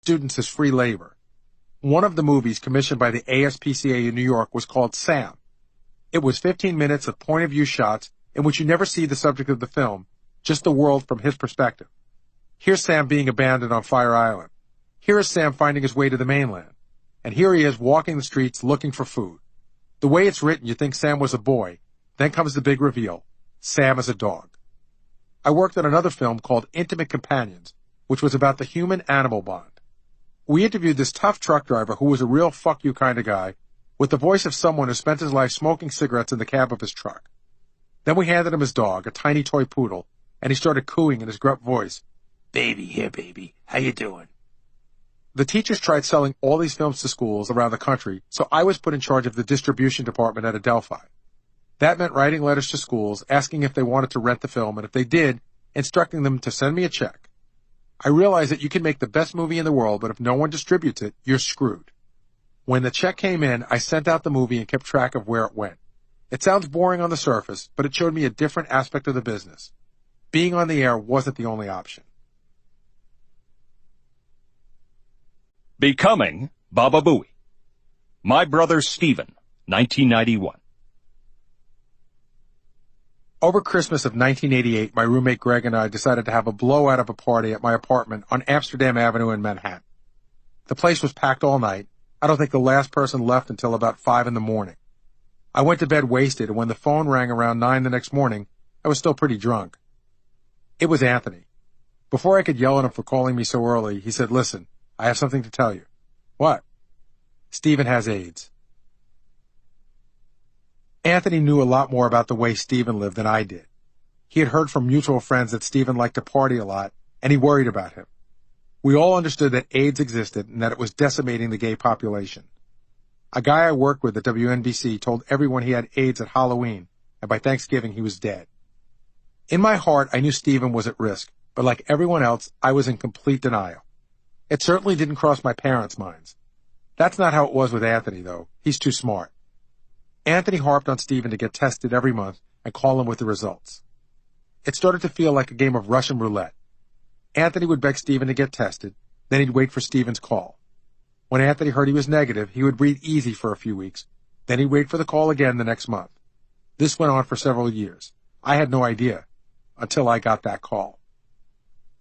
students as free labor. One of the movies commissioned by the ASPCA in New York was called Sam. It was 15 minutes of point-of-view shots in which you never see the subject of the film, just the world from his perspective. Here's Sam being abandoned on Fire Island. Here is Sam finding his way to the mainland. And here he is walking the streets looking for food. The way it's written, you think Sam was a boy. Then comes the big reveal. Sam is a dog. I worked on another film called Intimate Companions, which was about the human-animal bond. We interviewed this tough truck driver who was a real fuck-you kind of guy, with the voice of someone who spent his life smoking cigarettes in the cab of his truck. Then we handed him his dog, a tiny toy poodle, and he started cooing in his gruff voice. "Baby, here, baby. How you doing?" The teachers tried selling all these films to schools around the country, so I was put in charge of the distribution department at Adelphi. That meant writing letters to schools, asking if they wanted to rent the film, and if they did, instructing them to send me a check. I realized that you can make the best movie in the world, but if no one distributes it, you're screwed. When the check came in, I sent out the movie and kept track of where it went. It sounds boring on the surface, but it showed me a different aspect of the business. Being on the air wasn't the only option. Becoming Baba Booey. My Brother Stephen, 1991. Over Christmas of 1988, my roommate Greg and I decided to have a blowout of a party at my apartment on Amsterdam Avenue in Manhattan. The place was packed all night. I don't think the last person left until about 5 in the morning. I went to bed wasted, and when the phone rang around 9 the next morning, I was still pretty drunk. It was Anthony. Before I could yell at him for calling me so early, he said, "Listen, I have something to tell you." "What?" "Stephen has AIDS." Anthony knew a lot more about the way Stephen lived than I did. He had heard from mutual friends that Stephen liked to party a lot, and he worried about him. We all understood that AIDS existed and that it was decimating the gay population. A guy I worked with at WNBC told everyone he had AIDS at Halloween, and by Thanksgiving he was dead. In my heart, I knew Stephen was at risk, but like everyone else, I was in complete denial. It certainly didn't cross my parents' minds. That's not how it was with Anthony, though. He's too smart. Anthony harped on Stephen to get tested every month and call him with the results. It started to feel like a game of Russian roulette. Anthony would beg Stephen to get tested, then he'd wait for Stephen's call. When Anthony heard he was negative, he would breathe easy for a few weeks, then he'd wait for the call again the next month. This went on for several years. I had no idea, until I got that call.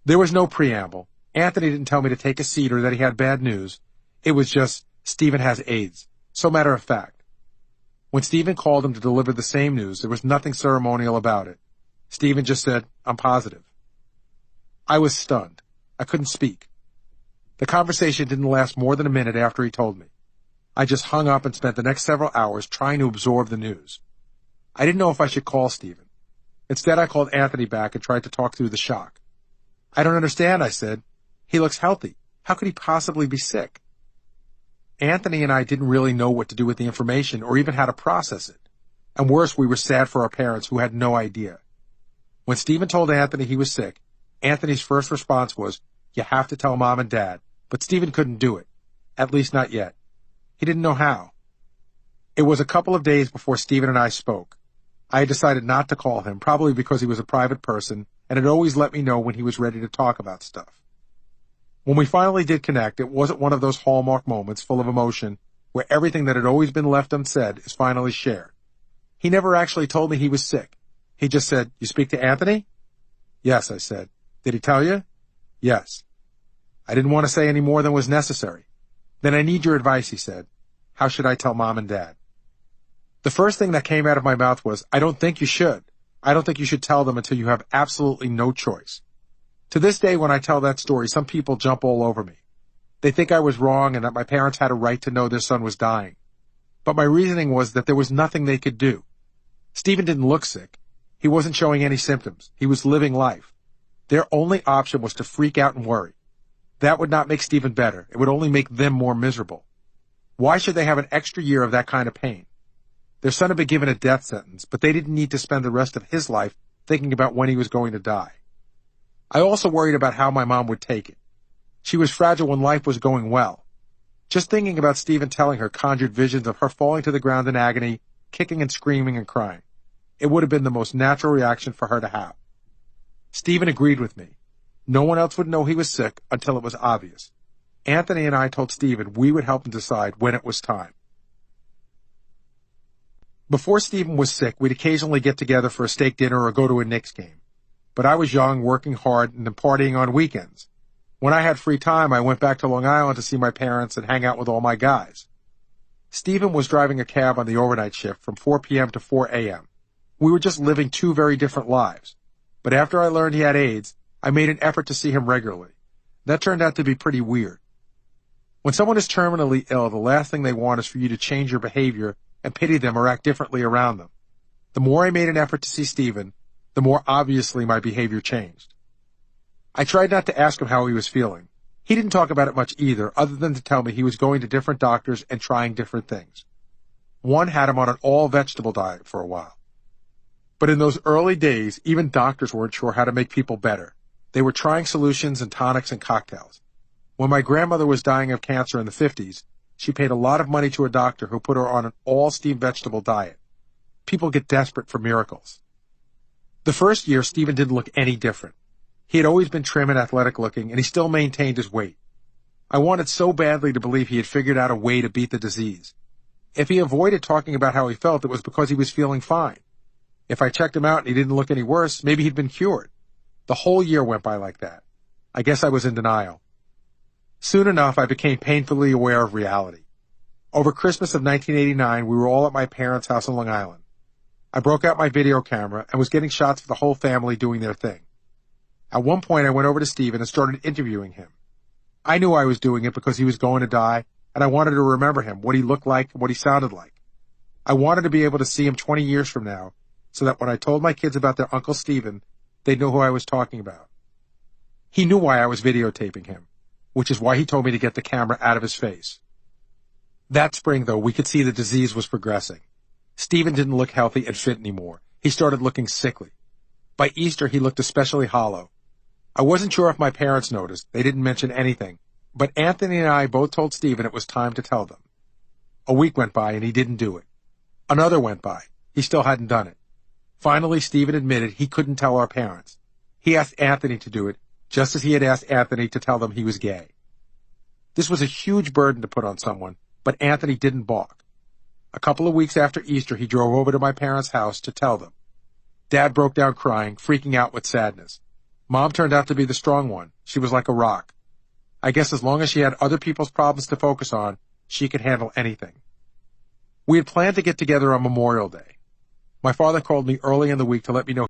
There was no preamble. Anthony didn't tell me to take a seat or that he had bad news. It was just, Stephen has AIDS. So matter of fact. When Stephen called him to deliver the same news, there was nothing ceremonial about it. Stephen just said, "I'm positive." I was stunned. I couldn't speak. The conversation didn't last more than a minute after he told me. I just hung up and spent the next several hours trying to absorb the news. I didn't know if I should call Stephen. Instead, I called Anthony back and tried to talk through the shock. "I don't understand," I said. "He looks healthy. How could he possibly be sick?" Anthony and I didn't really know what to do with the information or even how to process it. And worse, we were sad for our parents who had no idea. When Stephen told Anthony he was sick, Anthony's first response was, "You have to tell Mom and Dad," but Stephen couldn't do it. At least not yet. He didn't know how. It was a couple of days before Stephen and I spoke. I had decided not to call him, probably because he was a private person and had always let me know when he was ready to talk about stuff. When we finally did connect, it wasn't one of those hallmark moments full of emotion where everything that had always been left unsaid is finally shared. He never actually told me he was sick. He just said, "You speak to Anthony?" "Yes," I said. "Did he tell you?" "Yes." I didn't want to say any more than was necessary. "Then I need your advice," he said. "How should I tell Mom and Dad?" The first thing that came out of my mouth was, "I don't think you should. I don't think you should tell them until you have absolutely no choice." To this day, when I tell that story, some people jump all over me. They think I was wrong and that my parents had a right to know their son was dying. But my reasoning was that there was nothing they could do. Stephen didn't look sick. He wasn't showing any symptoms. He was living life. Their only option was to freak out and worry. That would not make Stephen better. It would only make them more miserable. Why should they have an extra year of that kind of pain? Their son had been given a death sentence, but they didn't need to spend the rest of his life thinking about when he was going to die. I also worried about how my mom would take it. She was fragile when life was going well. Just thinking about Stephen telling her conjured visions of her falling to the ground in agony, kicking and screaming and crying. It would have been the most natural reaction for her to have. Stephen agreed with me. No one else would know he was sick until it was obvious. Anthony and I told Stephen we would help him decide when it was time. Before Stephen was sick, we'd occasionally get together for a steak dinner or go to a Knicks game. But I was young, working hard, and then partying on weekends. When I had free time, I went back to Long Island to see my parents and hang out with all my guys. Stephen was driving a cab on the overnight shift from 4 p.m. to 4 a.m. We were just living two very different lives. But after I learned he had AIDS, I made an effort to see him regularly. That turned out to be pretty weird. When someone is terminally ill, the last thing they want is for you to change your behavior and pity them or act differently around them. The more I made an effort to see Stephen, the more obviously my behavior changed. I tried not to ask him how he was feeling. He didn't talk about it much either, other than to tell me he was going to different doctors and trying different things. One had him on an all-vegetable diet for a while. But in those early days, even doctors weren't sure how to make people better. They were trying solutions and tonics and cocktails. When my grandmother was dying of cancer in the 50s, she paid a lot of money to a doctor who put her on an all-steamed vegetable diet. People get desperate for miracles. The first year, Stephen didn't look any different. He had always been trim and athletic-looking, and he still maintained his weight. I wanted so badly to believe he had figured out a way to beat the disease. If he avoided talking about how he felt, it was because he was feeling fine. If I checked him out and he didn't look any worse, maybe he'd been cured. The whole year went by like that. I guess I was in denial. Soon enough, I became painfully aware of reality. Over Christmas of 1989, we were all at my parents' house in Long Island. I broke out my video camera and was getting shots of the whole family doing their thing. At one point, I went over to Stephen and started interviewing him. I knew I was doing it because he was going to die, and I wanted to remember him, what he looked like, and what he sounded like. I wanted to be able to see him 20 years from now, so that when I told my kids about their Uncle Stephen, they'd know who I was talking about. He knew why I was videotaping him, which is why he told me to get the camera out of his face. That spring, though, we could see the disease was progressing. Stephen didn't look healthy and fit anymore. He started looking sickly. By Easter, he looked especially hollow. I wasn't sure if my parents noticed. They didn't mention anything. But Anthony and I both told Stephen it was time to tell them. A week went by and he didn't do it. Another went by. He still hadn't done it. Finally, Stephen admitted he couldn't tell our parents. He asked Anthony to do it, just as he had asked Anthony to tell them he was gay. This was a huge burden to put on someone, but Anthony didn't balk. A couple of weeks after Easter, he drove over to my parents' house to tell them. Dad broke down crying, freaking out with sadness. Mom turned out to be the strong one. She was like a rock. I guess as long as she had other people's problems to focus on, she could handle anything. We had planned to get together on Memorial Day. My father called me early in the week to let me know